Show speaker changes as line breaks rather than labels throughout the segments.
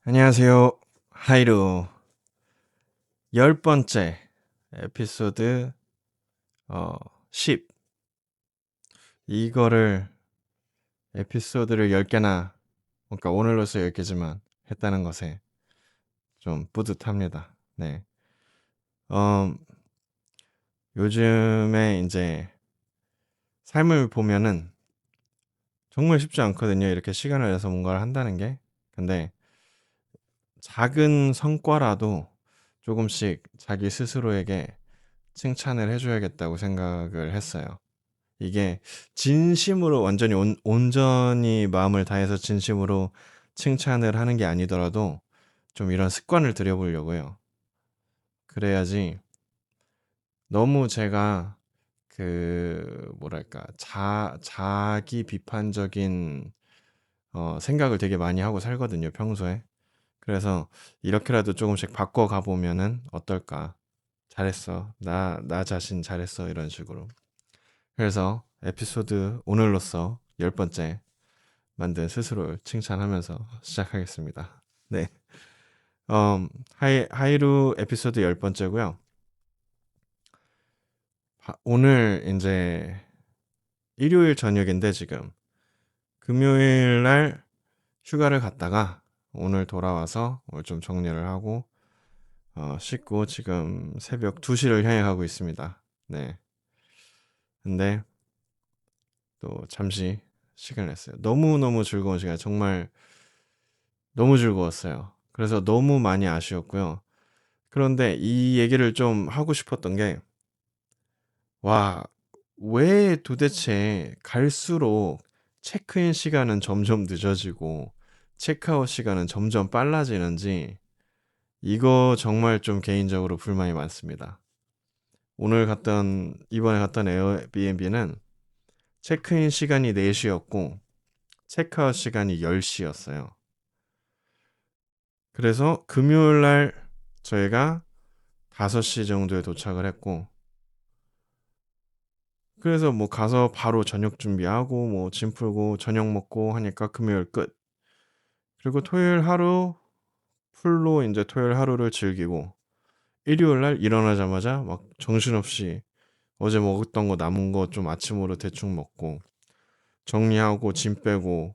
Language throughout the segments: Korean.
안녕하세요. 하이루 10번째 에피소드 10 이거를 에피소드를 10개나 그러니까 오늘로써 10개지만 했다는 것에 좀 뿌듯합니다. 네. 어, 요즘에 이제 삶을 보면은 정말 쉽지 않거든요. 이렇게 시간을 내서 뭔가를 한다는 게. 근데 작은 성과라도 조금씩 자기 스스로에게 칭찬을 해줘야겠다고 생각을 했어요. 이게 진심으로 완전히 온전히 마음을 다해서 진심으로 칭찬을 하는 게 아니더라도 좀 이런 습관을 들여보려고요. 그래야지 너무 제가 뭐랄까 자기 비판적인 생각을 되게 많이 하고 살거든요, 평소에. 그래서 이렇게라도 조금씩 바꿔가 보면은 어떨까? 잘했어. 나 자신 잘했어. 이런 식으로. 그래서 에피소드 오늘로써 10번째 만든 스스로를 칭찬하면서 시작하겠습니다. 네. 하이루 에피소드 10번째고요. 오늘 이제 일요일 저녁인데 지금 금요일 날 휴가를 갔다가 오늘 돌아와서 오늘 좀 정리를 하고 씻고 지금 새벽 2시를 향해 가고 있습니다. 네. 근데 또 잠시 시간을 냈어요. 너무너무 즐거운 시간. 정말 너무 즐거웠어요. 그래서 너무 많이 아쉬웠고요. 그런데 이 얘기를 좀 하고 싶었던 게, 와, 왜 도대체 갈수록 체크인 시간은 점점 늦어지고, 체크아웃 시간은 점점 빨라지는지, 이거 정말 좀 개인적으로 불만이 많습니다. 이번에 갔던 에어비앤비는 체크인 시간이 4시였고, 체크아웃 시간이 10시였어요. 그래서 금요일 날 저희가 5시 정도에 도착을 했고, 그래서 뭐 가서 바로 저녁 준비하고 뭐 짐 풀고 저녁 먹고 하니까 금요일 끝. 그리고 토요일 하루 풀로 이제 토요일 하루를 즐기고 일요일 날 일어나자마자 막 정신없이 어제 먹었던 거 남은 거 좀 아침으로 대충 먹고 정리하고 짐 빼고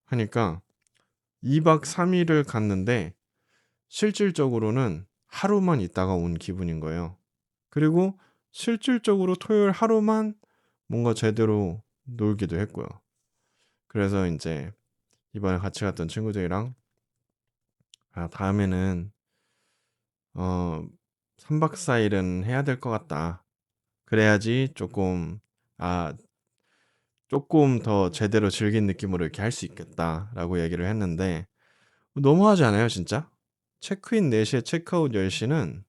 하니까 2박 3일을 갔는데 실질적으로는 하루만 있다가 온 기분인 거예요. 그리고 실질적으로 토요일 하루만 뭔가 제대로 놀기도 했고요. 그래서 이제 이번에 같이 갔던 친구들이랑 다음에는 어 3박 4일은 해야 될 것 같다. 그래야지 아 조금 더 제대로 즐긴 느낌으로 이렇게 할 수 있겠다라고 얘기를 했는데 너무하지 않아요, 진짜? 체크인 4시에 체크아웃 10시는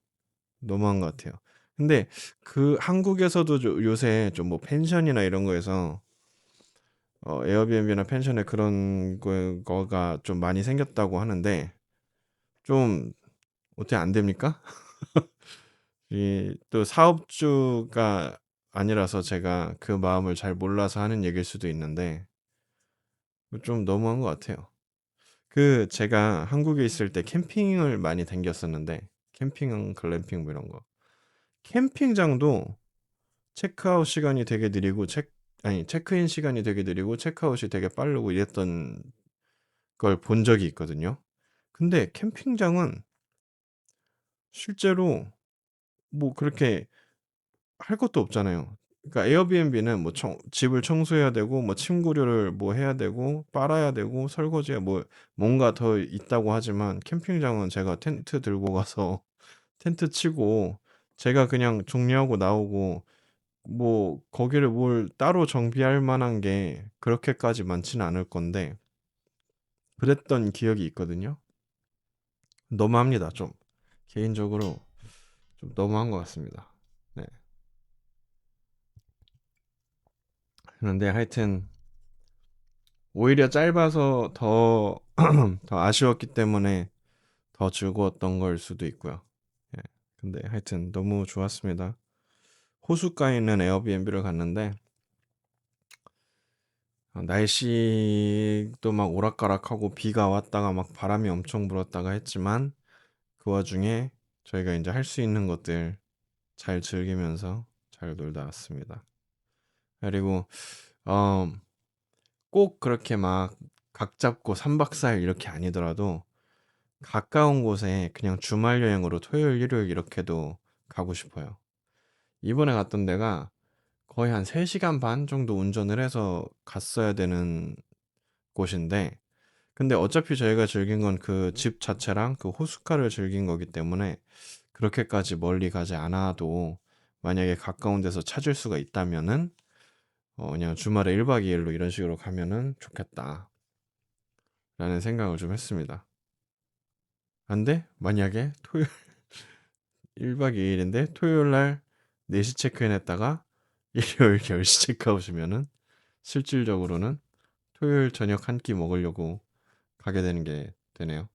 너무한 것 같아요. 근데 그 한국에서도 요새 좀 뭐 펜션이나 이런 거에서 에어비앤비나 펜션에 그런 거가 좀 많이 생겼다고 하는데 좀 어떻게 안 됩니까? 이 또 사업주가 아니라서 제가 그 마음을 잘 몰라서 하는 얘기일 수도 있는데 좀 너무한 것 같아요. 제가 한국에 있을 때 캠핑을 많이 다녔었는데 캠핑, 글램핑 뭐 이런 거. 캠핑장도 체크아웃 시간이 되게 느리고 체크인 시간이 되게 느리고 체크아웃이 되게 빠르고 이랬던 걸 본 적이 있거든요. 근데 캠핑장은 실제로 뭐 그렇게 할 것도 없잖아요. 그러니까 에어비앤비는 뭐 집을 청소해야 되고 뭐 침구류를 뭐 해야 되고 빨아야 되고 설거지에 뭐 뭔가 더 있다고 하지만 캠핑장은 제가 텐트 들고 가서 텐트 치고 제가 그냥 정리하고 나오고 뭐 거기를 뭘 따로 정비할 만한 게 그렇게까지 많지는 않을 건데 그랬던 기억이 있거든요. 너무합니다, 좀. 개인적으로 좀 너무한 것 같습니다. 네. 그런데 하여튼 오히려 짧아서 더 아쉬웠기 때문에 더 즐거웠던 걸 수도 있고요. 예. 근데 하여튼 너무 좋았습니다. 호숫가에 있는 에어비앤비를 갔는데 날씨도 막 오락가락하고 비가 왔다가 막 바람이 엄청 불었다가 했지만 그 와중에 저희가 이제 할 수 있는 것들 잘 즐기면서 잘 놀다 왔습니다. 그리고 어, 꼭 그렇게 막 각 잡고 3박 4일 이렇게 아니더라도 가까운 곳에 그냥 주말 여행으로 토요일, 일요일 이렇게도 가고 싶어요. 이번에 갔던 데가 거의 한 3시간 반 정도 운전을 해서 갔어야 되는 곳인데, 근데 어차피 저희가 즐긴 건 그 집 자체랑 그 호숫가를 즐긴 거기 때문에 그렇게까지 멀리 가지 않아도 만약에 가까운 데서 찾을 수가 있다면은 그냥 주말에 1박 2일로 이런 식으로 가면은 좋겠다 라는 생각을 좀 했습니다. 근데 만약에 토요일 1박 2일인데 토요일 날 4시 체크인 했다가 일요일 10시 체크아웃이면은 실질적으로는 토요일 저녁 한 끼 먹으려고 가게 되는 게 되네요.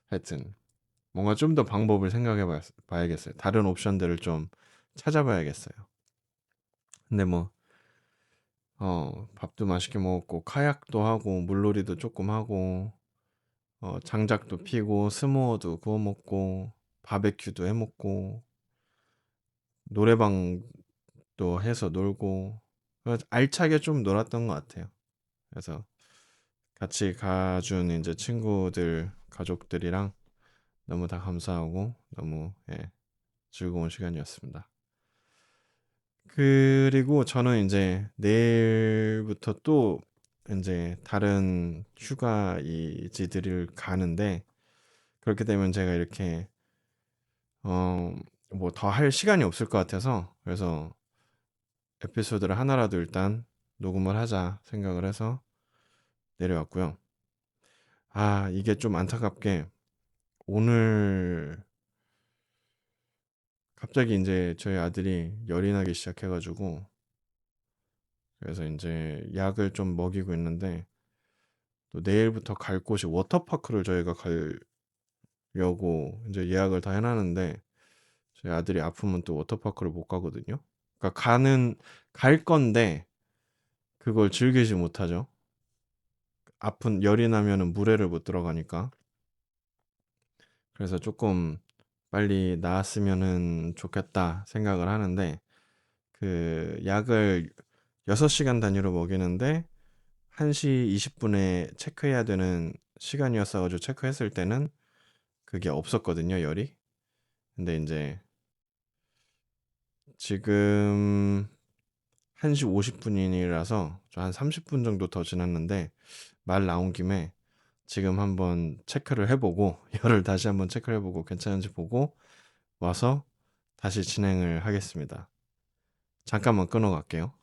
하여튼 뭔가 좀 더 방법을 생각해 봐야겠어요. 다른 옵션들을 좀 찾아봐야겠어요. 근데 뭐 밥도 맛있게 먹었고 카약도 하고 물놀이도 조금 하고 장작도 피고 스모어도 구워 먹고 바베큐도 해 먹고 노래방도 해서 놀고 알차게 좀 놀았던 것 같아요. 그래서 같이 가준 이제 친구들 가족들이랑 너무 다 감사하고 너무 즐거운 시간이었습니다. 그리고 저는 이제 내일부터 또 이제 다른 휴가 이지들을 가는데 그렇게 되면 제가 이렇게 뭐 더 할 시간이 없을 것 같아서 그래서 에피소드를 하나라도 일단 녹음을 하자 생각을 해서 내려왔고요. 이게 좀 안타깝게 오늘 갑자기 이제 저희 아들이 열이 나기 시작해가지고 그래서 이제 약을 좀 먹이고 있는데 또 내일부터 갈 곳이 워터파크를 저희가 가려고 이제 예약을 다 해놨는데 저희 아들이 아프면 또 워터파크를 못 가거든요. 그러니까 갈 건데 그걸 즐기지 못하죠. 아픈 열이 나면은 물에를 못 들어가니까. 그래서 조금 빨리 나았으면은 좋겠다 생각을 하는데 그 약을 6시간 단위로 먹이는데 1시 20분에 체크해야 되는 시간이었어가지고 체크했을 때는 그게 없었거든요, 열이. 근데 이제 지금 1시 50분이라서 한 30분 정도 더 지났는데 말 나온 김에 지금 한번 체크를 해보고 열을 다시 한번 체크를 해보고 괜찮은지 보고 와서 다시 진행을 하겠습니다. 잠깐만 끊어 갈게요.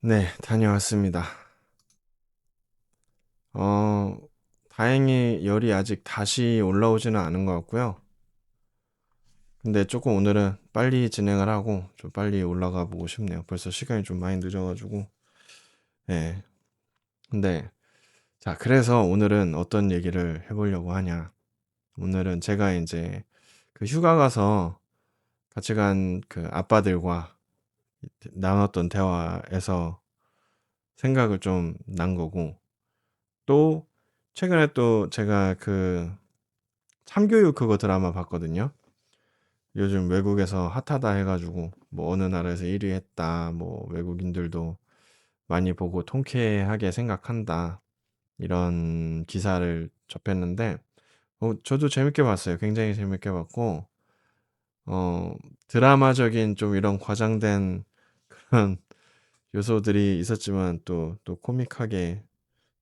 네, 다녀왔습니다. 어, 다행히 열이 아직 다시 올라오지는 않은 것 같고요. 근데 조금 오늘은 빨리 진행을 하고 좀 빨리 올라가 보고 싶네요. 벌써 시간이 좀 많이 늦어가지고. 네. 근데 자, 그래서 오늘은 어떤 얘기를 해보려고 하냐. 오늘은 제가 이제 그 휴가 가서 같이 간 그 아빠들과 나눴던 대화에서 생각을 좀 난 거고, 또 최근에 또 제가 그 참교육 그거 드라마 봤거든요. 요즘 외국에서 핫하다 해가지고 뭐 어느 나라에서 1위 했다, 뭐 외국인들도 많이 보고 통쾌하게 생각한다 이런 기사를 접했는데 저도 재밌게 봤어요. 굉장히 재밌게 봤고 어 드라마적인 좀 이런 과장된 그런 요소들이 있었지만 또 코믹하게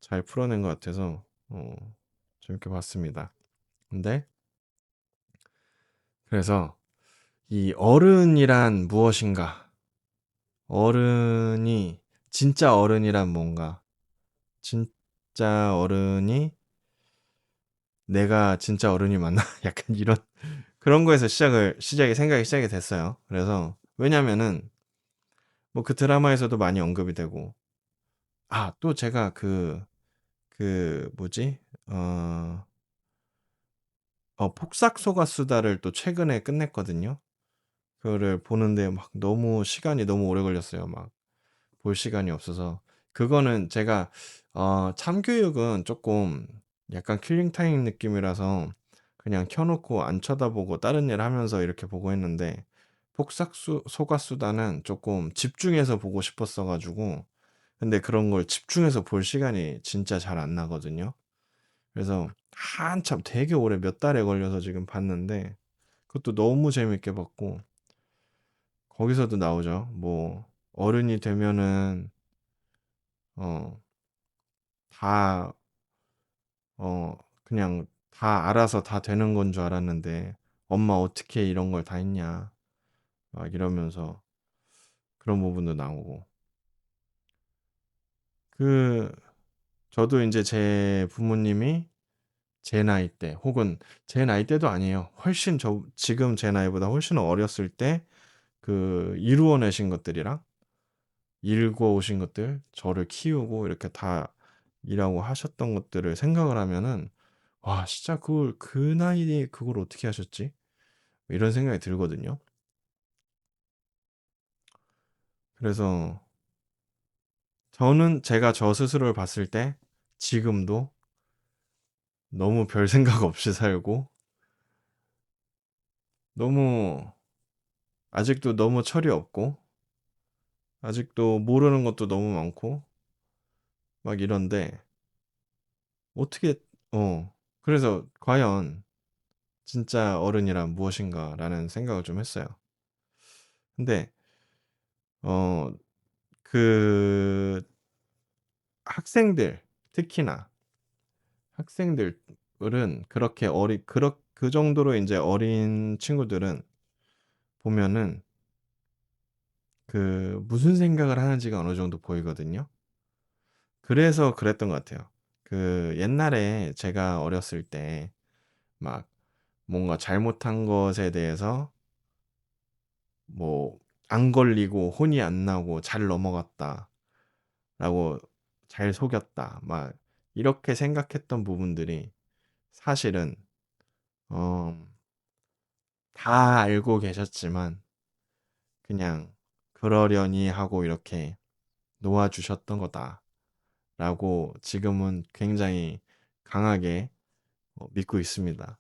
잘 풀어낸 것 같아서 재밌게 봤습니다. 근데 그래서 이 어른이란 무엇인가? 어른이 진짜 어른이란 뭔가? 진짜 어른이 내가 진짜 어른이 맞나? 약간 이런 그런 거에서 생각이 시작이 됐어요. 그래서 왜냐면은 뭐 그 드라마에서도 많이 언급이 되고 또 제가 그 뭐지? 폭삭 소가수다를 또 최근에 끝냈거든요. 그거를 보는데 막 너무 시간이 너무 오래 걸렸어요. 막 볼 시간이 없어서. 그거는 제가 참교육은 조금 약간 킬링 타임 느낌이라서 그냥 켜 놓고 안 쳐다보고 다른 일 하면서 이렇게 보고 했는데, 폭삭수 소가수다는 조금 집중해서 보고 싶었어 가지고, 근데 그런 걸 집중해서 볼 시간이 진짜 잘 안 나거든요. 그래서 한참 되게 오래 몇 달에 걸려서 지금 봤는데, 그것도 너무 재밌게 봤고, 거기서도 나오죠. 뭐 어른이 되면은 어 다 그냥 다 알아서 다 되는 건 줄 알았는데 엄마 어떻게 이런 걸 다 했냐 막 이러면서 그런 부분도 나오고, 그 저도 이제 제 부모님이 제 나이 때, 혹은 제 나이 때도 아니에요. 훨씬 지금 제 나이보다 훨씬 어렸을 때 그 이루어내신 것들이랑 일궈 오신 것들, 저를 키우고 이렇게 다 일하고 하셨던 것들을 생각을 하면은, 와, 진짜 그걸 그 나이에 그걸 어떻게 하셨지? 이런 생각이 들거든요. 그래서 저는 제가 저 스스로를 봤을 때 지금도 너무 별 생각 없이 살고, 너무 아직도 너무 철이 없고, 아직도 모르는 것도 너무 많고 막 이런데, 어떻게 그래서 과연 진짜 어른이란 무엇인가라는 생각을 좀 했어요. 근데 어 그 학생들, 특히나 학생들은 그렇게 그 정도로 이제 어린 친구들은 보면은 그 무슨 생각을 하는지가 어느 정도 보이거든요. 그래서 그랬던 것 같아요. 그 옛날에 제가 어렸을 때 막 뭔가 잘못한 것에 대해서 뭐 안 걸리고 혼이 안 나고 잘 넘어갔다라고, 잘 속였다 막 이렇게 생각했던 부분들이 사실은 어 다 알고 계셨지만 그냥 그러려니 하고 이렇게 놓아주셨던 거다라고 지금은 굉장히 강하게 믿고 있습니다.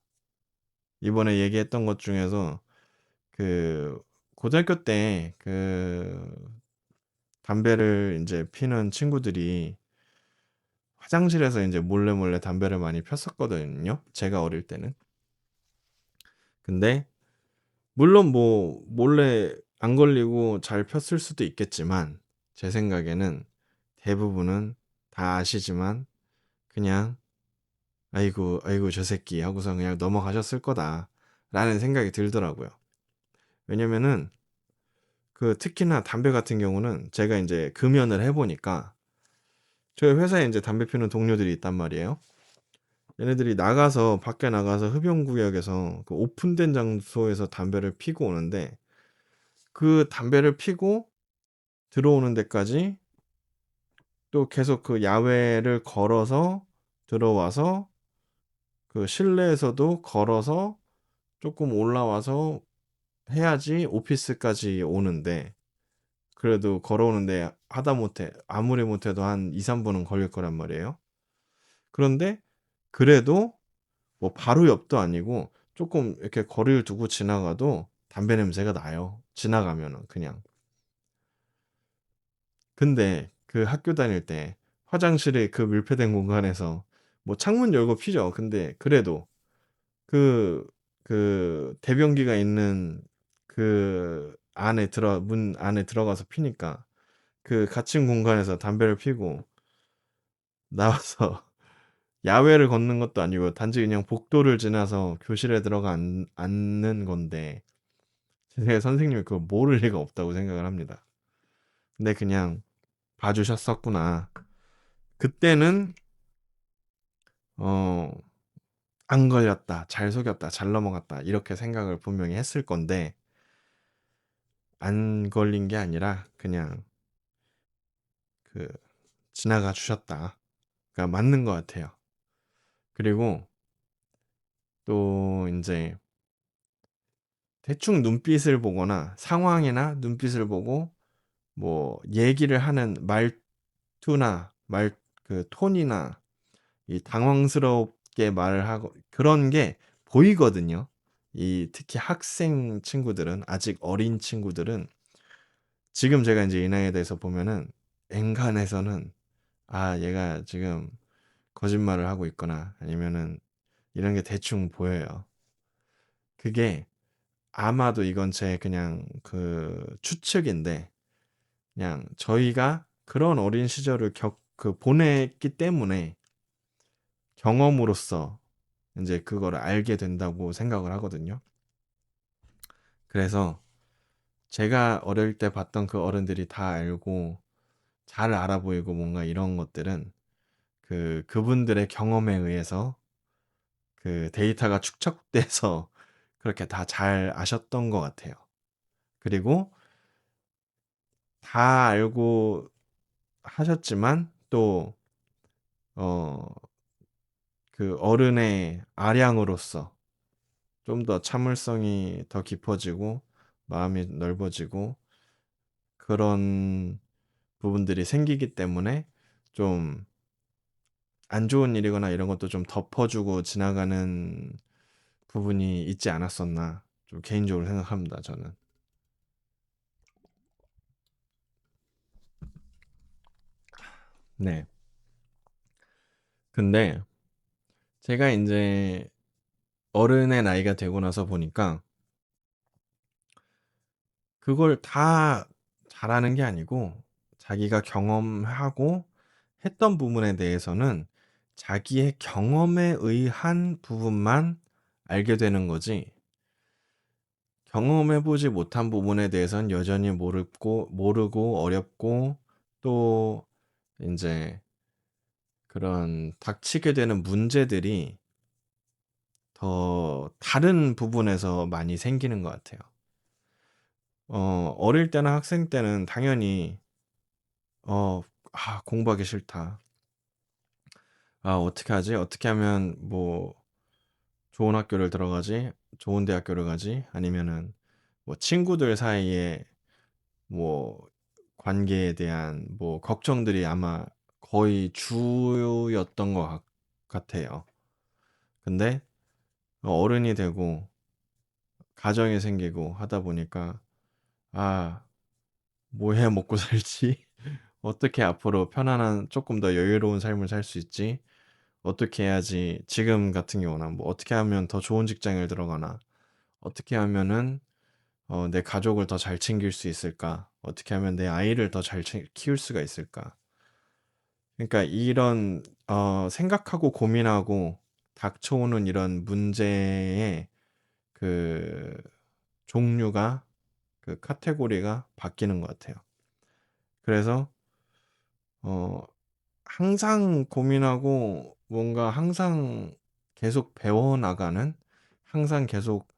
이번에 얘기했던 것 중에서 그 고등학교 때 그 담배를 이제 피는 친구들이 화장실에서 이제 몰래 몰래 담배를 많이 폈었거든요. 제가 어릴 때는. 근데 물론 뭐 몰래 안 걸리고 잘 폈을 수도 있겠지만, 제 생각에는 대부분은 다 아시지만 그냥 '아이고, 아이고 저 새끼.' 하고서 그냥 넘어가셨을 거다라는 생각이 들더라고요. 왜냐면은 그 특히나 담배 같은 경우는 제가 인제 금연을 해 보니까, 저희 회사에 인제 담배 피우는 동료들이 있단 말이에요. 얘네들이 나가서 밖에 나가서 흡연 구역에서 그 오픈된 장소에서 담배를 피고 오는데, 그 담배를 피고 들어오는 데까지 또 계속 그 야외를 걸어서 들어와서 그 실내에서도 걸어서 쪼끔 올라와서 해야지 오피스까지 오는데, 그래도 걸어오는데 하다못해 아무리 못해도 한 2-3 분은 걸릴 거란 말이에요. 그런데 그래도 뭐 바로 옆도 아니고 쪼끔 이렇게 거리를 두고 지나가도 담배 냄새가 나요, 지나가면은 그냥. 근데 그 학교 다닐 때 화장실의 그 밀폐된 공간에서 뭐 창문 열고 피죠. 근데 그래도 그 대변기가 있는 그 안에 문 안에 들어가서 피니까, 그 갇힌 공간에서 담배를 피고 나와서 야외를 걷는 것도 아니고 단지 그냥 복도를 지나서 교실에 들어가 앉는 건데, 제 선생님이 그걸 모를 리가 없다고 생각을 합니다. 근데 그냥 봐 주셨었구나. 그때는 어 '안 걸렸다. 잘 속였다. 잘 넘어갔다.' 이렇게 생각을 분명히 했을 건데, 안 걸린 게 아니라 그냥 그 지나가 주셨다. 그러니까 맞는 것 같아요. 그리고 또 인제 대충 눈빛을 보거나 상황이나 눈빛을 보고 뭐 얘기를 하는 말투나 그 톤이나 이 당황스럽게 말을 하고 그런 게 보이거든요. 이 특히 학생 친구들은 아직 어린 친구들은 지금 제가 이제 이 나이에 대해서 보면은 엔간해서는 아 얘가 지금 거짓말을 하고 있거나 아니면은 이런 게 대충 보여요. 그게 아마도 이건 제 그냥 그 추측인데 그냥 저희가 그런 어린 시절을 보냈기 때문에 경험으로써 이제 그거를 알게 된다고 생각을 하거든요. 그래서 제가 어릴 때 봤던 그 어른들이 다 알고 잘 알아 보이고 뭔가 이런 것들은 그분들의 경험에 의해서 그 데이터가 축적돼서 그렇게 다 잘 아셨던 것 같아요. 그리고 다 알고 하셨지만 또, 그 어른의 아량으로서 좀 더 참을성이 더 깊어지고 마음이 넓어지고 그런 부분들이 생기기 때문에 좀 안 좋은 일이거나 이런 것도 좀 덮어주고 지나가는 부분이 있지 않았었나 좀 개인적으로 생각합니다, 저는. 네. 근데 제가 이제 어른의 나이가 되고 나서 보니까 그걸 다 잘하는 게 아니고 자기가 경험하고 했던 부분에 대해서는 자기의 경험에 의한 부분만 알게 되는 거지 경험해 보지 못한 부분에 대해서는 여전히 모르고 어렵고 또 인제 그런 닥치게 되는 문제들이 더 다른 부분에서 많이 생기는 것 같아요. 어릴 때나 학생 때는 당연히 어 '아 공부하기 싫다. 아 어떻게 하지? 어떻게 하면 뭐 좋은 학교를 들어가지? 좋은 대학교를 가지?' 아니면은 뭐 친구들 사이에 뭐 관계에 대한 뭐 걱정들이 아마 거의 주였던 것 같아요. 근데 어른이 되고 가정이 생기고 하다 보니까 '아 뭐 해 먹고 살지? 어떻게 앞으로 편안한 조금 더 여유로운 삶을 살 수 있지? 어떻게 해야지' 지금 같은 경우는 뭐 '어떻게 하면 더 좋은 직장을 들어가나? 어떻게 하면은 내 가족을 더 잘 챙길 수 있을까? 어떻게 하면 내 아이를 더 잘 키울 수가 있을까?' 그러니까 이런 생각하고 고민하고 닥쳐오는 이런 문제의 그 종류가 카테고리가 바뀌는 것 같아요. 그래서 어 항상 고민하고 뭔가 항상 계속 배워 나가는 항상 계속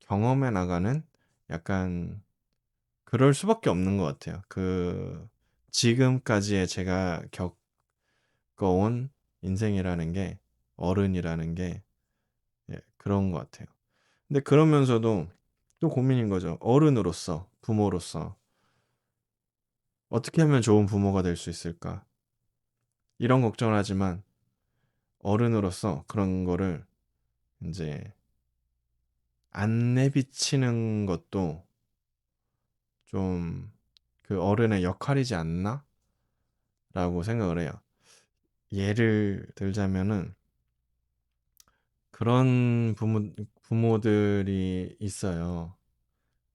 경험해 나가는 약간 그럴 수밖에 없는 것 같아요. 지금까지의 제가 겪어온 인생이라는 게 어른이라는 게 예 그런 것 같아요. 근데 그러면서도 또 고민인 거죠. 어른으로서 부모로서 '어떻게 하면 좋은 부모가 될 수 있을까?' 이런 걱정을 하지만 어른으로서 그런 거를 인제 안 내비치는 것도 좀 '그 어른의 역할이지 않나?'라고 생각을 해요. 예를 들자면은 그런 부모들이 있어요.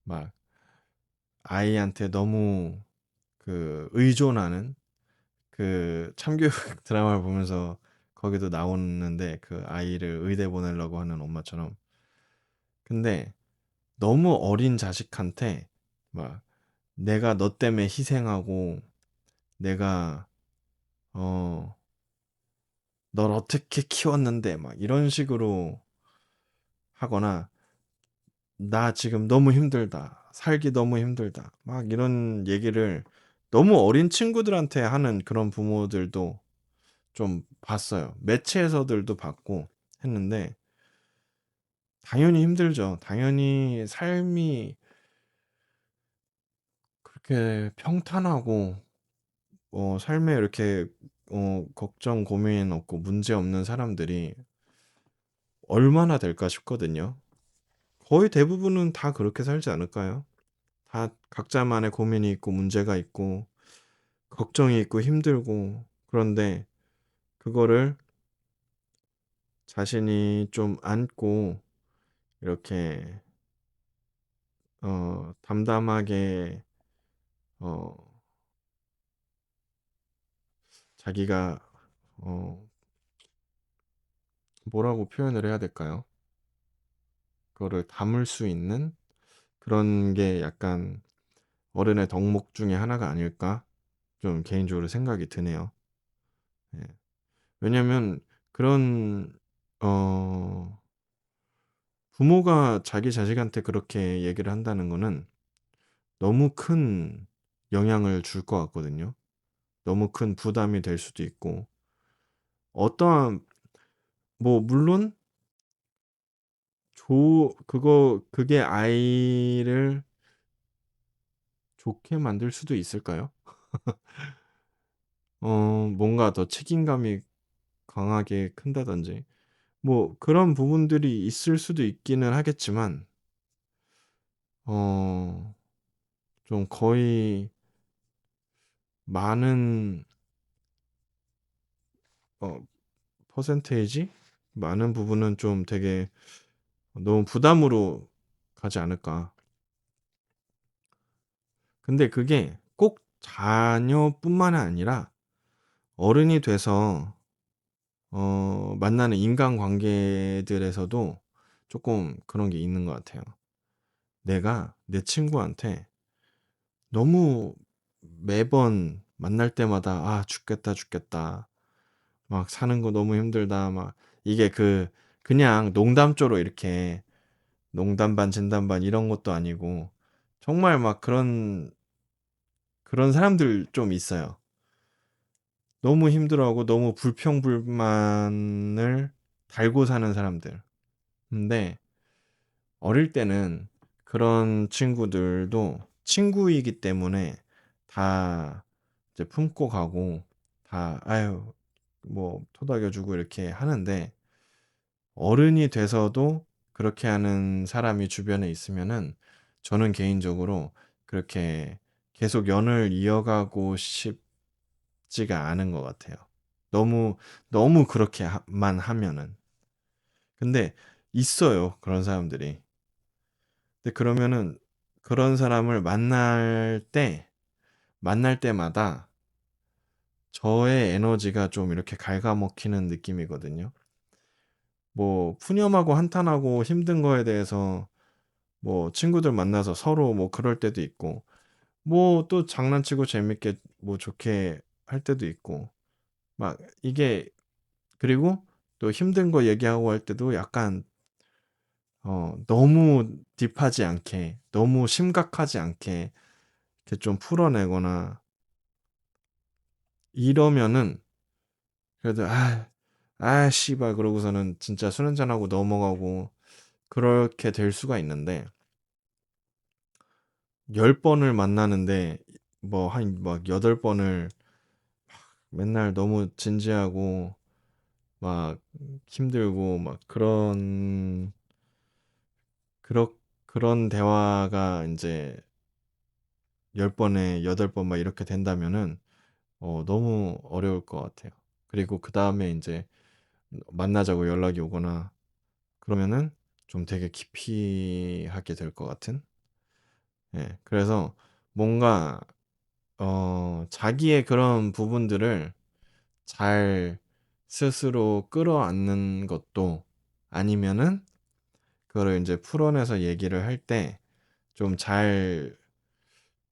막 아이한테 너무 의존하는 참교육 드라마를 보면서 거기도 나오는데 그 아이를 의대 보내려고 하는 엄마처럼. 근데 너무 어린 자식한테 막 "내가 너 때문에 희생하고 내가 어 널 어떻게 키웠는데." 막 이런 식으로 하거나 "나 지금 너무 힘들다. 살기 너무 힘들다." 막 이런 얘기를 너무 어린 친구들한테 하는 그런 부모들도 좀 봤어요. 매체에서들도 봤고 했는데 당연히 힘들죠. 당연히 삶이 그렇게 평탄하고 삶에 이렇게 걱정, 고민 없고 문제 없는 사람들이 얼마나 될까 싶거든요. 거의 대부분은 다 그렇게 살지 않을까요? 다 각자만의 고민이 있고 문제가 있고 걱정이 있고 힘들고 그런데 그거를 자신이 좀 안고 이렇게 담담하게 어 자기가 어 뭐라고 표현을 해야 될까요? 그거를 담을 수 있는 그런 게 약간 어른의 덕목 중에 하나가 아닐까 좀 개인적으로 생각이 드네요. 예. 왜냐면 그런 어 부모가 자기 자식한테 그렇게 얘기를 한다는 거는 너무 큰 영향을 줄 것 같거든요. 너무 큰 부담이 될 수도 있고 어떠한 뭐 물론 그게 아이를 좋게 만들 수도 있을까요? 뭔가 더 책임감이 강하게 큰다든지 뭐 그런 부분들이 있을 수도 있기는 하겠지만 어 좀 거의 많은 어 퍼센테이지 많은 부분은 좀 되게 너무 부담으로 가지 않을까. 근데 그게 꼭 자녀뿐만 아니라 어른이 돼서 만나는 인간관계들에서도 조금 그런 게 있는 것 같아요. 내가 내 친구한테 너무 매번 만날 때마다 "아 죽겠다, 죽겠다. 막 사는 거 너무 힘들다." 막 이게 그냥 농담조로 이렇게 농담 반 진담 반 이런 것도 아니고 정말 막 그런 사람들 좀 있어요. 너무 힘들어하고 너무 불평불만을 달고 사는 사람들. 근데 어릴 때는 그런 친구들도 친구이기 때문에 다 이제 품고 가고 다 아유 뭐 토닥여 주고 이렇게 하는데 어른이 돼서도 그렇게 하는 사람이 주변에 있으면은 저는 개인적으로 그렇게 계속 연을 이어가고 싶지가 않은 것 같아요. 너무 너무 그렇게만 하면은. 근데 있어요, 그런 사람들이. 근데 그러면은 그런 사람을 만날 때마다 저의 에너지가 좀 이렇게 갉아먹히는 느낌이거든요. 뭐 푸념하고 한탄하고 힘든 거에 대해서 뭐 친구들 만나서 서로 뭐 그럴 때도 있고 뭐 또 장난치고 재밌게 뭐 좋게 할 때도 있고 막 이게 그리고 또 힘든 거 얘기하고 할 때도 약간 너무 딥하지 않게 너무 심각하지 않게 이렇게 좀 풀어내거나 이러면은 그래도 씨발 그러고서는 진짜 술 한잔하고 넘어가고 그렇게 될 수가 있는데 10번을 만나는데 뭐 한 막 8번을 맨날 너무 진지하고 막 힘들고 막 그렇 그런 대화가 인제 10 번에 8번 막 이렇게 된다면은 너무 어려울 것 같아요. 그리고 그다음에 인제 만나자고 연락이 오거나 그러면은 좀 되게 기피하게 될 것 같은? 예. 그래서 뭔가 자기의 그런 부분들을 잘 스스로 끌어안는 것도 아니면은 그거를 인제 풀어내서 얘기를 할 때 좀 잘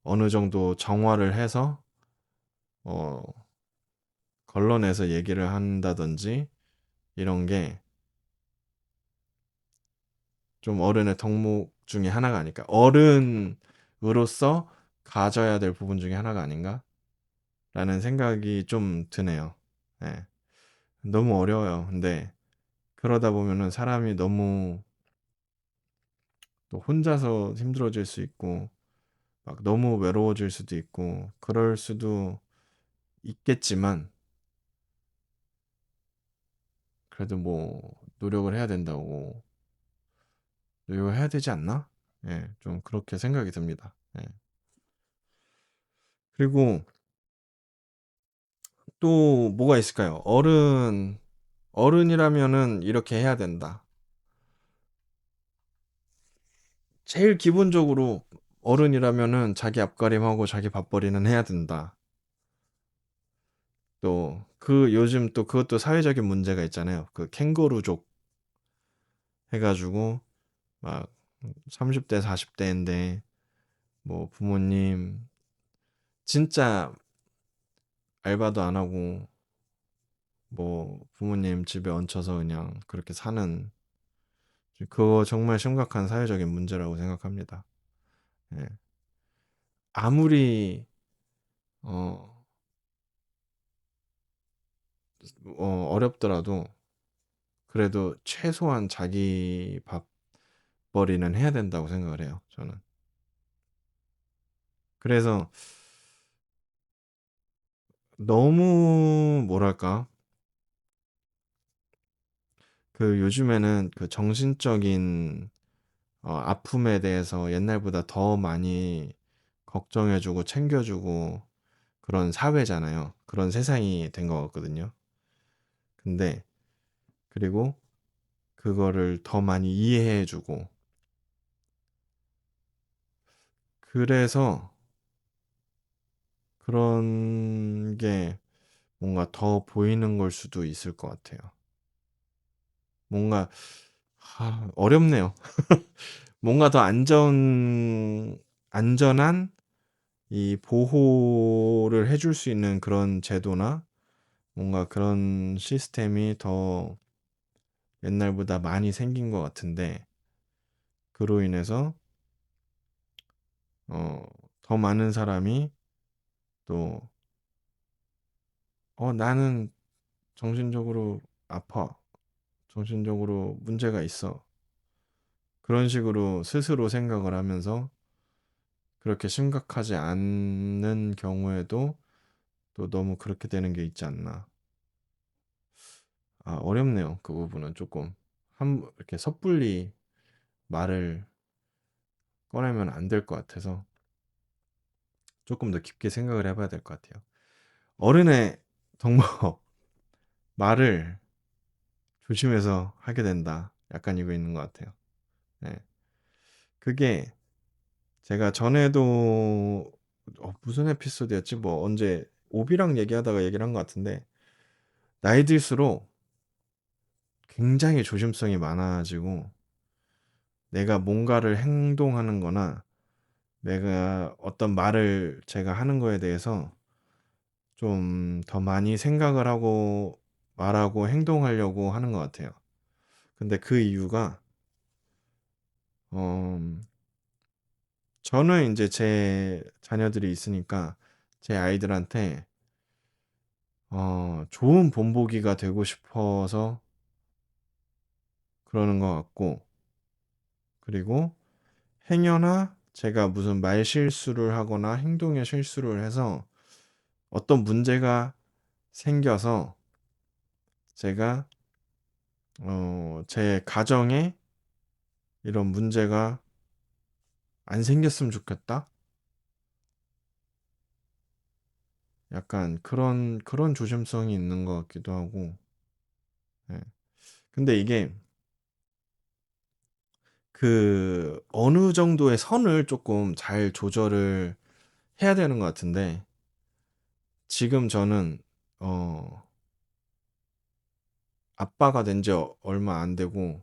어느 정도 정화를 해서 어 걸러내서 얘기를 한다든지 이런 게 좀 어른의 덕목 중에 하나가 아닐까. '어른으로서 가져야 될 부분 중에 하나가 아닌가.'라는 생각이 좀 드네요. 예. 너무 어려워요. 근데 그러다 보면은 사람이 너무 또 혼자서 힘들어질 수 있고 막 너무 외로워질 수도 있고 그럴 수도 있겠지만 그래도 뭐 노력을 해야 된다고 노력을 해야 되지 않나? 예, 좀 그렇게 생각이 듭니다. 예. 그리고 또 뭐가 있을까요? 어른이라면은 이렇게 해야 된다. 제일 기본적으로 어른이라면은 자기 앞가림하고 자기 밥벌이는 해야 된다. 또 그 요즘 또 그것도 사회적인 문제가 있잖아요. 그 캥거루족 해가지고 막 30대 40대인데 뭐 부모님 진짜 알바도 안 하고 뭐 부모님 집에 얹혀서 그냥 그렇게 사는 그거 정말 심각한 사회적인 문제라고 생각합니다. 예. 아무리 어, 어렵더라도 그래도 최소한 자기 밥벌이는 해야 된다고 생각을 해요. 저는. 그래서 너무 뭐랄까 그 요즘에는 그 정신적인 아픔에 대해서 옛날보다 더 많이 걱정해주고 챙겨주고 그런 사회잖아요. 그런 세상이 된 것 같거든요. 근데 그리고 그거를 더 많이 이해해주고 그래서 그런 게 뭔가 더 보이는 걸 수도 있을 것 같아요. 뭔가 어렵네요. 뭔가 더 안전한 이 보호를 해줄 수 있는 그런 제도나 뭔가 그런 시스템이 더 옛날보다 많이 생긴 것 같은데 그로 인해서 어, 더 많은 사람이 또 나는 정신적으로 아파. 정신적으로 문제가 있어. 그런 식으로 스스로 생각을 하면서 그렇게 심각하지 않는 경우에도 또 너무 그렇게 되는 게 있지 않나. 어렵네요. 그 부분은 조금. 이렇게 섣불리 말을 꺼내면 안 될 것 같아서 조금 더 깊게 생각을 해봐야 될 것 같아요. 어른의 덕목, 말을 조심해서 하게 된다. 약간 이거 있는 것 같아요. 네. 그게 제가 전에도 무슨 에피소드였지? 뭐 언제 오비랑 얘기하다가 얘기를 한 것 같은데 나이 들수록 굉장히 조심성이 많아지고 내가 뭔가를 행동하는 거나 내가 어떤 말을 제가 하는 거에 대해서 좀 더 많이 생각을 하고 말하고 행동하려고 하는 것 같아요. 근데 그 이유가 어, 저는 이제 제 자녀들이 있으니까 제 아이들한테 좋은 본보기가 되고 싶어서 그러는 것 같고, 그리고 행여나 제가 무슨 말 실수를 하거나 행동에 실수를 해서 어떤 문제가 생겨서 제가 제 가정에 이런 문제가 안 생겼으면 좋겠다. 약간 그런 조심성이 있는 것 같기도 하고. 예. 근데 이게 그 어느 정도의 선을 조금 잘 조절을 해야 되는 것 같은데 지금 저는 어 아빠가 된지 얼마 안 되고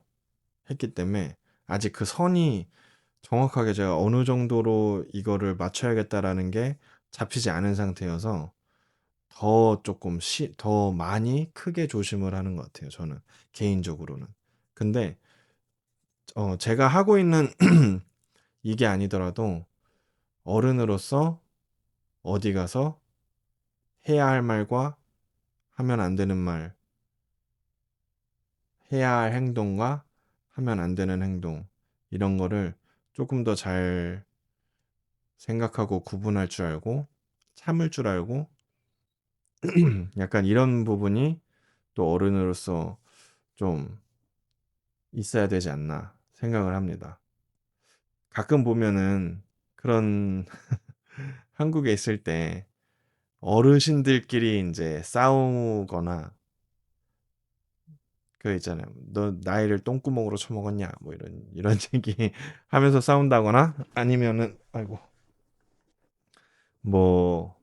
했기 때문에 아직 그 선이 정확하게 제가 어느 정도로 이거를 맞춰야겠다라는 게 잡히지 않은 상태여서 더 조금 더 많이 크게 조심을 하는 것 같아요. 저는 개인적으로는. 근데 제가 하고 있는 이게 아니더라도 어른으로서 어디 가서 해야 할 말과 하면 안 되는 말, 해야 할 행동과 하면 안 되는 행동, 이런 거를 조금 더 잘 생각하고 구분할 줄 알고 참을 줄 알고 약간 이런 부분이 또 어른으로서 좀 있어야 되지 않나 생각을 합니다. 가끔 보면은 그런 한국에 있을 때 어르신들끼리 이제 싸우거나 그 있잖아요. "너 나이를 똥구멍으로 쳐먹었냐?" 뭐 이런 얘기 하면서 싸운다거나 아니면은 아이고 뭐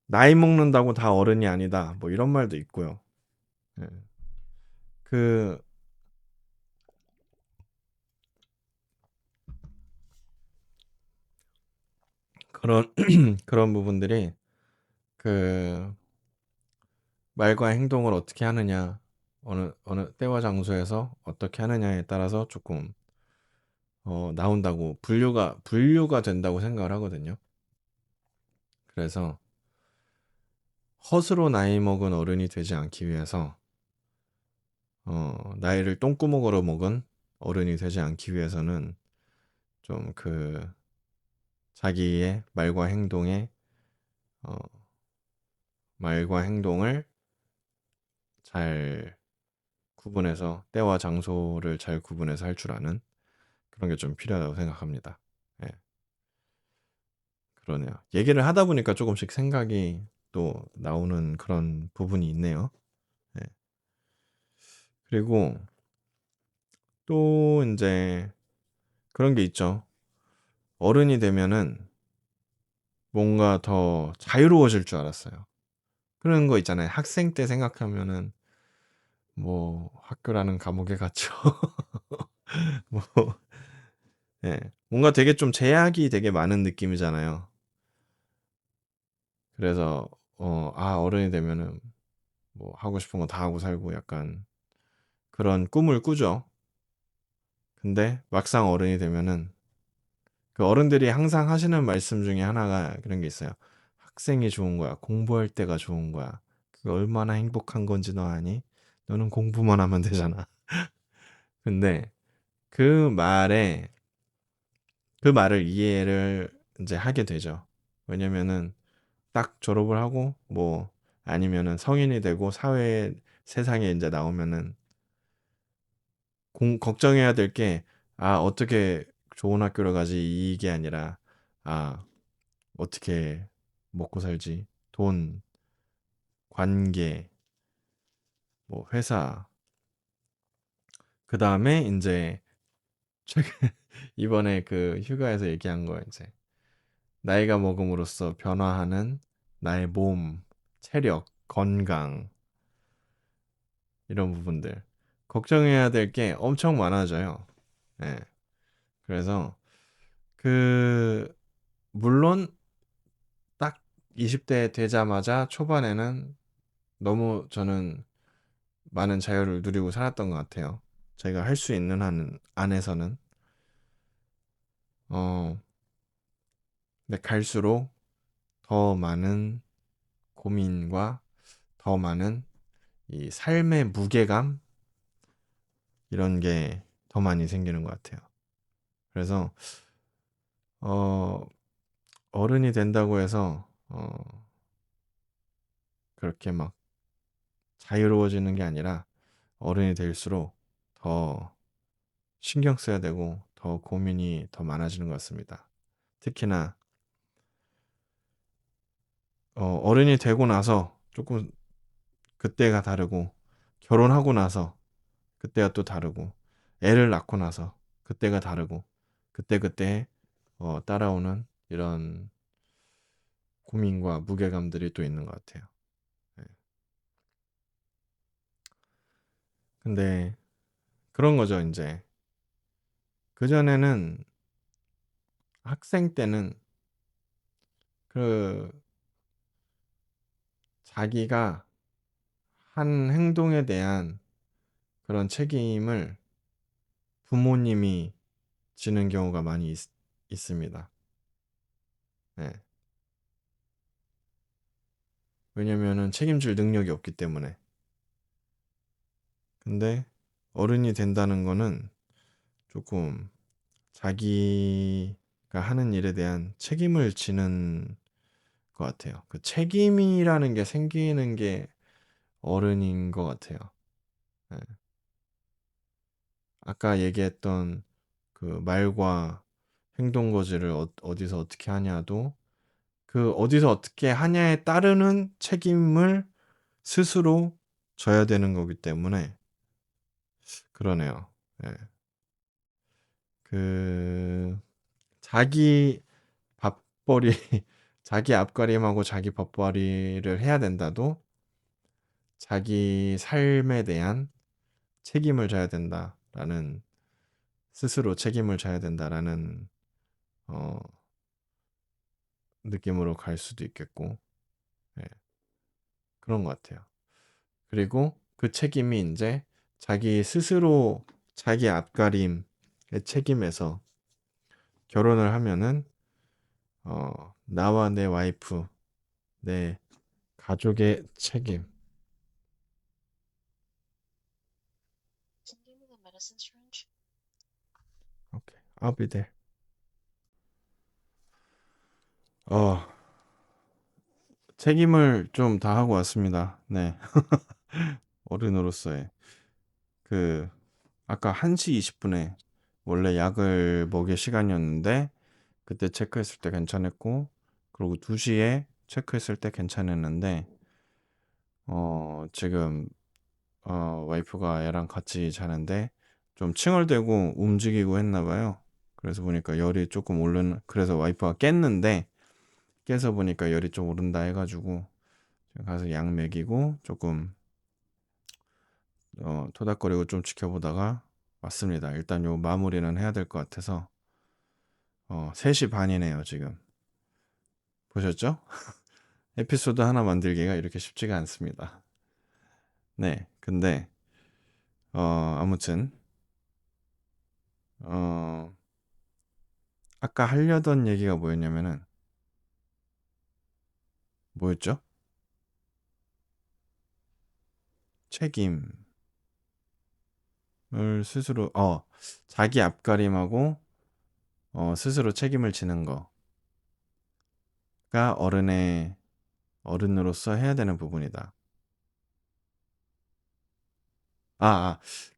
"나이 먹는다고 다 어른이 아니다." 뭐 이런 말도 있고요. 예. 그 그런 그런 부분들이 그 말과 행동을 어떻게 하느냐, 어느 때와 장소에서 어떻게 하느냐에 따라서 조금 나온다고 분류가 된다고 생각을 하거든요. 그래서 허스로 나이 먹은 어른이 되지 않기 위해서 나이를 똥구멍으로 먹은 어른이 되지 않기 위해서는 좀 자기의 어, 말과 행동을 잘 구분해서 때와 장소를 잘 구분해서 할 줄 아는 그런 게 좀 필요하다고 생각합니다. 예, 그러네요. 얘기를 하다 보니까 조금씩 생각이 또 나오는 그런 부분이 있네요. 예. 그리고 또 이제 그런 게 있죠. 어른이 되면은 뭔가 더 자유로워질 줄 알았어요. 그런 거 있잖아요. 학생 때 생각하면은 뭐 학교라는 감옥에 갇혀 뭐 예. 뭔가 되게 좀 제약이 되게 많은 느낌이잖아요. 그래서 어른이 되면은 뭐 하고 싶은 거 다 하고 살고 약간 그런 꿈을 꾸죠. 근데 막상 어른이 되면은 그 어른들이 항상 하시는 말씀 중에 하나가 그런 게 있어요. 학생이 좋은 거야. 공부할 때가 좋은 거야. 그게 얼마나 행복한 건지 너 아니? 너는 공부만 하면 되잖아. 근데 그 말에 그 말을 이해를 이제 하게 되죠. 왜냐면은 딱 졸업을 하고 뭐 아니면은 성인이 되고 세상에 이제 나오면은 걱정해야 될 게 어떻게 좋은 학교를 가지 이게 아니라 아, 어떻게 먹고 살지? 돈, 관계, 뭐 회사. 그다음에 이제 최근 이번에 그 휴가에서 얘기한 거 이제 나이가 먹음으로써 변화하는 나의 몸, 체력, 건강 이런 부분들 걱정해야 될 게 엄청 많아져요. 예. 그래서 그 물론 딱 20대 되자마자 초반에는 너무 저는 많은 자유를 누리고 살았던 것 같아요. 제가 할 수 있는 한 안에서는 어, 근데 갈수록 더 많은 고민과 더 많은 이 삶의 무게감 이런 게 더 많이 생기는 것 같아요. 그래서 어, 어른이 된다고 해서 그렇게 막 자유로워지는 게 아니라 어른이 될수록 더 신경 써야 되고 더 고민이 더 많아지는 것 같습니다. 특히나 어른이 되고 나서 조금 그때가 다르고 결혼하고 나서 그때가 또 다르고 애를 낳고 나서 그때가 다르고 그때 따라오는 이런 고민과 무게감들이 또 있는 것 같아요. 네. 근데 그런 거죠, 이제. 그전에는 학생 때는 그 자기가 한 행동에 대한 그런 책임을 부모님이 지는 경우가 많이 있습니다. 네. 왜냐면은 책임질 능력이 없기 때문에. 근데 어른이 된다는 거는 조금 자기가 하는 일에 대한 책임을 지는 것 같아요. 그 책임이라는 게 생기는 게 어른인 것 같아요. 예. 아까 얘기했던 그 말과 행동 거지를 어디서 어떻게 하냐도 그 어디서 어떻게 하냐에 따르는 책임을 스스로 져야 되는 거기 때문에 그러네요. 예. 그 자기 밥벌이 자기 앞가림하고 자기 밥벌이를 해야 된다도 자기 삶에 대한 책임을 져야 된다라는 스스로 책임을 져야 된다라는 어 느낌으로 갈 수도 있겠고 예. 그런 것 같아요. 그리고 그 책임이 인제 자기 스스로 자기 앞가림의 책임에서 결혼을 하면은 나와 내 와이프, 내 가족의 책임. 오케이. I'll be there. 어, 책임을 좀 다하고 왔습니다. 네. 어른으로서의. 그 아까 1시 20분에 원래 약을 먹일 시간이었는데 그때 체크했을 때 괜찮았고 그리고 2시에 체크했을 때 괜찮았는데 지금 와이프가 애랑 같이 자는데 좀 칭얼대고 움직이고 했나 봐요. 그래서 보니까 열이 조금 오르는 그래서 와이프가 깼는데 깨서 보니까 열이 좀 오른다 해가지고 가서 약 먹이고 조금 토닥거리고 좀 지켜보다가 왔습니다. 일단 요 마무리는 해야 될 것 같아서 3시 반이네요 지금. 보셨죠? 에피소드 하나 만들기가 이렇게 쉽지가 않습니다. 네, 근데 아무튼 어, 아까 하려던 얘기가 뭐였냐면은 뭐였죠? 책임을 스스로 자기 앞가림하고 스스로 책임을 지는 거가 어른으로서 해야 되는 부분이다.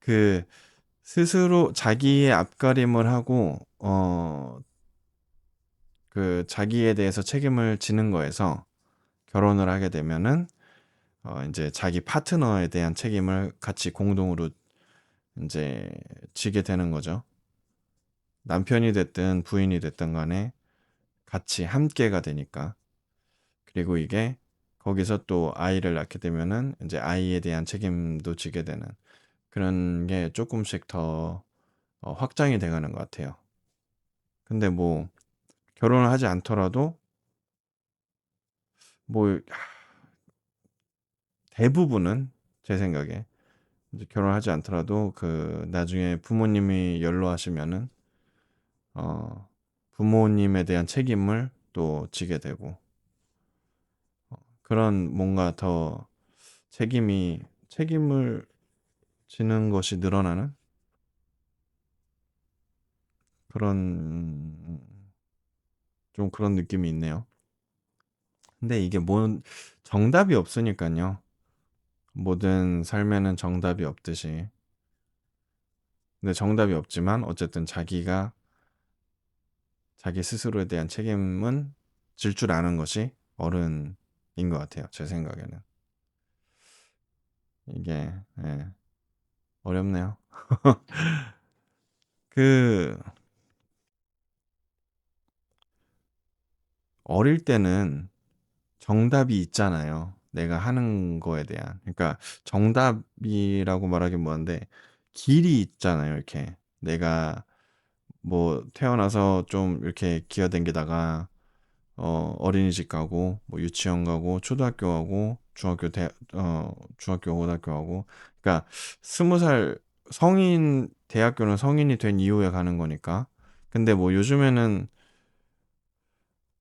그 스스로 자기의 앞가림을 하고 그 자기에 대해서 책임을 지는 거에서 결혼을 하게 되면은 이제 자기 파트너에 대한 책임을 같이 공동으로 이제 지게 되는 거죠. 남편이 됐든 부인이 됐든 간에 같이 함께가 되니까. 그리고 이게 거기서 또 아이를 낳게 되면은 이제 아이에 대한 책임도 지게 되는 그런 게 조금씩 더 확장이 돼가는 것 같아요. 근데 뭐 결혼을 하지 않더라도 뭐 대부분은 제 생각에 이제 결혼하지 않더라도 그 나중에 부모님이 연로하시면은 어 부모님에 대한 책임을 또 지게 되고 그런 뭔가 더 책임을 지는 것이 늘어나는 그런 좀 그런 느낌이 있네요. 근데 이게 뭐 정답이 없으니까요. 모든 삶에는 정답이 없듯이. 근데 정답이 없지만 어쨌든 자기가 자기 스스로에 대한 책임은 질 줄 아는 것이 어른인 것 같아요. 제 생각에는. 이게 예, 어렵네요. 그 어릴 때는 정답이 있잖아요. 내가 하는 거에 대한. 그러니까 정답이라고 말하긴 뭐한데 길이 있잖아요. 이렇게 내가 뭐 태어나서 좀 이렇게 기어댕기다가 어린이집 가고 뭐 유치원 가고 초등학교 가고 중학교 고등학교 가고 그러니까 20살 성인 대학교는 성인이 된 이후에 가는 거니까 근데 뭐 요즘에는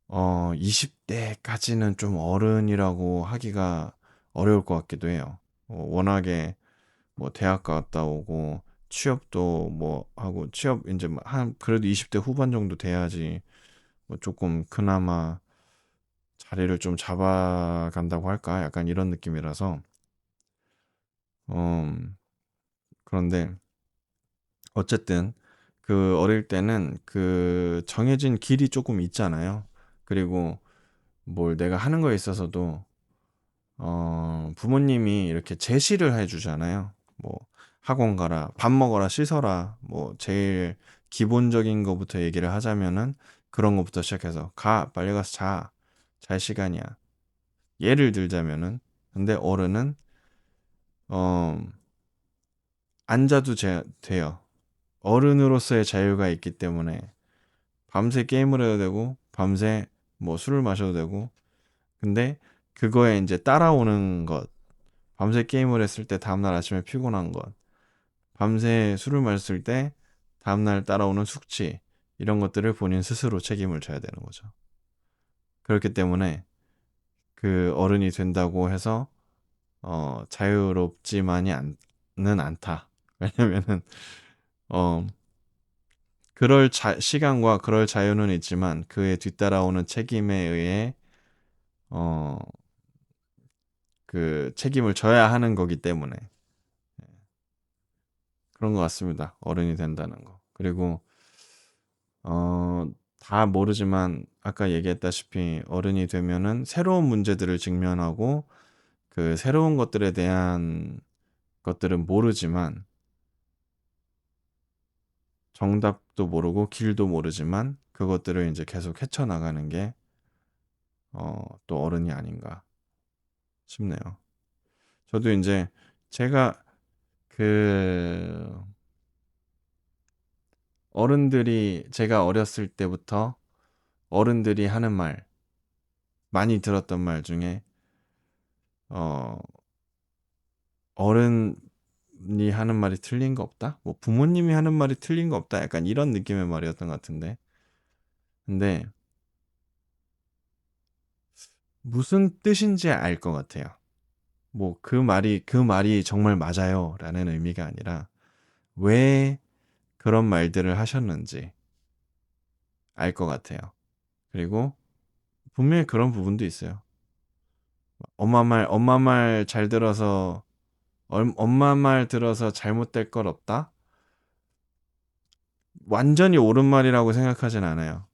20대까지는 좀 어른이라고 하기가 어려울 것 같기도 해요. 워낙에 뭐 대학 갔다 오고 취업도 뭐 하고 취업 이제 한 그래도 20대 후반 정도 돼야지 뭐 조금 그나마 자리를 좀 잡아간다고 할까? 약간 이런 느낌이라서 음, 그런데 어쨌든 그 어릴 때는 그 정해진 길이 조금 있잖아요. 그리고 뭘 내가 하는 거에 있어서도 부모님이 이렇게 제시를 해주잖아요. 뭐 학원 가라, 밥 먹어라, 씻어라, 뭐 제일 기본적인 거부터 얘기를 하자면은 그런 거부터 시작해서 가, 빨리 가서 자, 잘 시간이야. 예를 들자면은 근데 어른은 어, 앉아도 돼요. 어른으로서의 자유가 있기 때문에 밤새 게임을 해도 되고 밤새 뭐 술을 마셔도 되고 근데 그거에 이제 따라오는 것 밤새 게임을 했을 때 다음날 아침에 피곤한 것 밤새 술을 마셨을 때 다음날 따라오는 숙취 이런 것들을 본인 스스로 책임을 져야 되는 거죠. 그렇기 때문에 그 어른이 된다고 해서 자유롭지만이 않는 않다. 왜냐면은 어 그럴 시간과 그럴 자유는 있지만 그에 뒤따라오는 책임에 의해 어 그 책임을 져야 하는 거기 때문에 그런 것 같습니다. 어른이 된다는 거. 그리고 어, 다 모르지만 아까 얘기했다시피 어른이 되면은 새로운 문제들을 직면하고 그 새로운 것들에 대한 것들은 모르지만 정답도 모르고 길도 모르지만 그것들을 이제 계속 헤쳐나가는 게 또 어른이 아닌가 싶네요. 저도 이제 제가 그 어른들이 제가 어렸을 때부터 어른들이 하는 말 많이 들었던 말 중에 어 어른이 하는 말이 틀린 거 없다? 뭐 부모님이 하는 말이 틀린 거 없다? 약간 이런 느낌의 말이었던 것 같은데. 근데 무슨 뜻인지 알 것 같아요. 뭐 그 말이 정말 맞아요 라는 의미가 아니라 왜 그런 말들을 하셨는지 알 것 같아요. 그리고 분명히 그런 부분도 있어요. 엄마 말 잘 들어서 엄마 말 들어서 잘못될 것 없다? 완전히 옳은 말이라고 생각하진 않아요.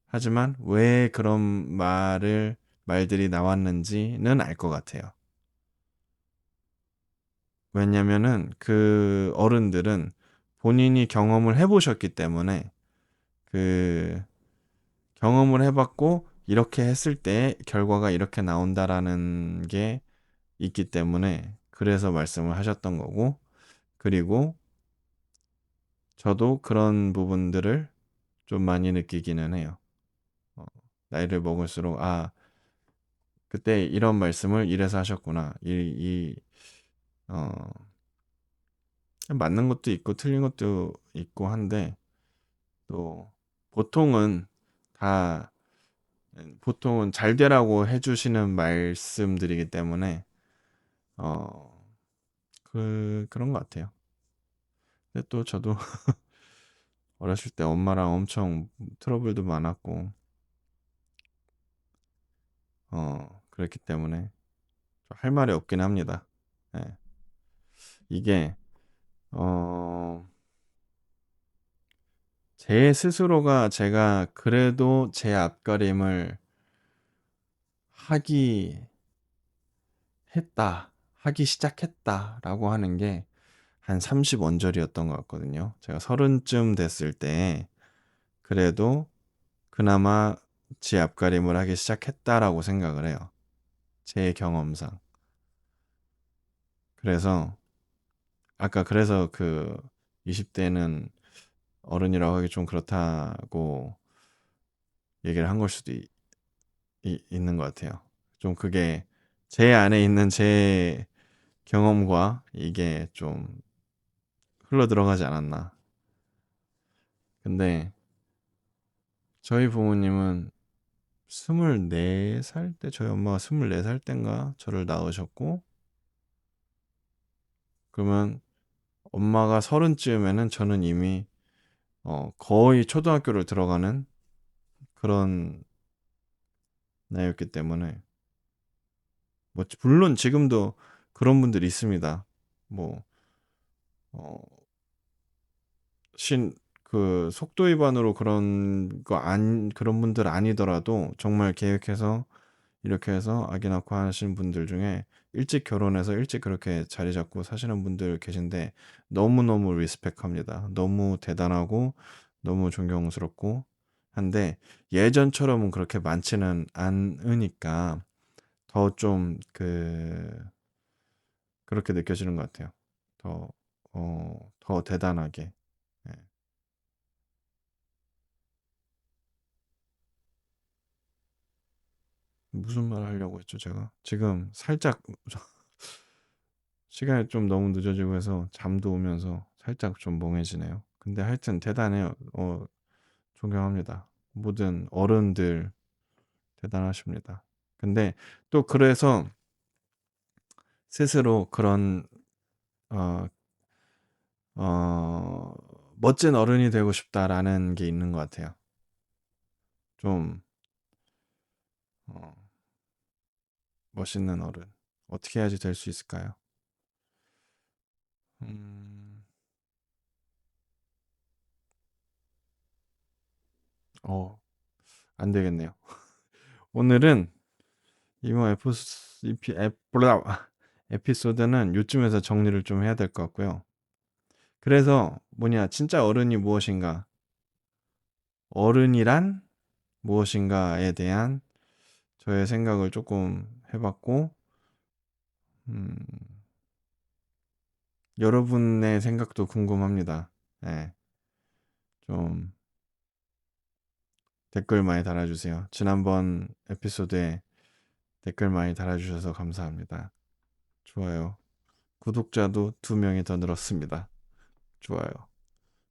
하지만 왜 그런 말들이 나왔는지는 알 것 같아요. 왜냐면은 그 어른들은 본인이 경험을 해보셨기 때문에 그 경험을 해봤고 이렇게 했을 때 결과가 이렇게 나온다라는 게 있기 때문에 그래서 말씀을 하셨던 거고 그리고 저도 그런 부분들을 좀 많이 느끼기는 해요. 어, 나이를 먹을수록 그때 이런 말씀을 이래서 하셨구나. 어, 맞는 것도 있고 틀린 것도 있고 한데 또 보통은 다 보통은 잘 되라고 해주시는 말씀들이기 때문에 어, 그런 것 같아요. 근데 또 저도 어렸을 때 엄마랑 엄청 트러블도 많았고 그렇기 때문에 할 말이 없긴 합니다. 예. 이게 어, 제 스스로가 제가 그래도 제 앞가림을 하기 하기 시작했다라고 하는 게 한 30언저리였던 것 같거든요. 제가 30쯤 됐을 때 그래도 그나마 제 앞가림을 하기 시작했다라고 생각을 해요. 제 경험상. 그래서 아까 그래서 그 20대는 어른이라고 하기 좀 그렇다고 얘기를 한 걸 수도 있는 것 같아요. 좀 그게 제 안에 있는 제 경험과 이게 좀 흘러 들어가지 않았나. 근데 저희 부모님은 24살 때 저희 엄마가 24살 땐가 저를 낳으셨고 그러면 엄마가 30쯤에는 저는 이미 거의 초등학교를 들어가는 그런 나이였기 때문에 뭐 물론 지금도 그런 분들이 있습니다. 뭐 어, 그 속도 위반으로 그런 분들 아니더라도 정말 계획해서 이렇게 해서 아기 낳고 하시는 분들 중에 일찍 결혼해서 일찍 그렇게 자리 잡고 사시는 분들 계신데 너무너무 리스펙합니다. 너무 대단하고 너무 존경스럽고 한데 예전처럼은 그렇게 많지는 않으니까 더 좀 그렇게 느껴지는 것 같아요. 더, 더 대단하게. 예. 무슨 말 하려고 했죠, 제가? 지금 살짝 시간이 좀 너무 늦어지고 해서 잠도 오면서 살짝 좀 멍해지네요. 근데 하여튼 대단해요. 존경합니다. 모든 어른들 대단하십니다. 근데 또 그래서 스스로 그런 어, 어, 멋진 어른이 되고 싶다라는 게 있는 것 같아요. 좀 어, 멋있는 어른. 어떻게 해야지 될 수 있을까요? 음, 어, 안 되겠네요. 오늘은 이번 에피소드는 요쯤에서 정리를 좀 해야 될 것 같고요. 그래서 뭐냐, 진짜 어른이 무엇인가, 어른이란 무엇인가에 대한 저의 생각을 조금 해봤고, 음, 여러분의 생각도 궁금합니다. 네, 좀 댓글 많이 달아주세요. 지난번 에피소드에 댓글 많이 달아주셔서 감사합니다. 좋아요. 구독자도 2명이 더 늘었습니다. 좋아요.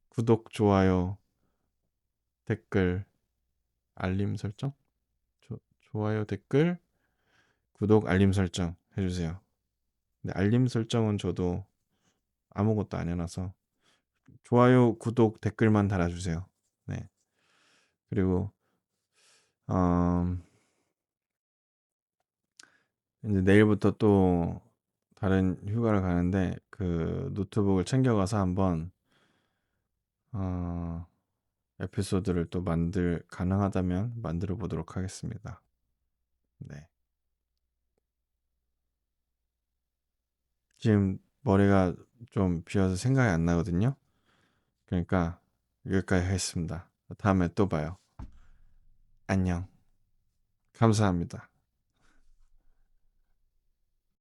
구독, 좋아요, 댓글, 알림 설정? 좋아요, 댓글, 구독, 알림 설정 해주세요. 근데 알림 설정은 저도 아무것도 안 해놔서 좋아요, 구독, 댓글만 달아주세요. 네. 그리고 음, 이제 내일부터 또 다른 휴가를 가는데 그 노트북을 챙겨가서 한번 어, 에피소드를 또 가능하다면 만들어 보도록 하겠습니다. 네. 지금 머리가 좀 비어서 생각이 안 나거든요. 그러니까 여기까지 하겠습니다. 다음에 또 봐요. 안녕. 감사합니다.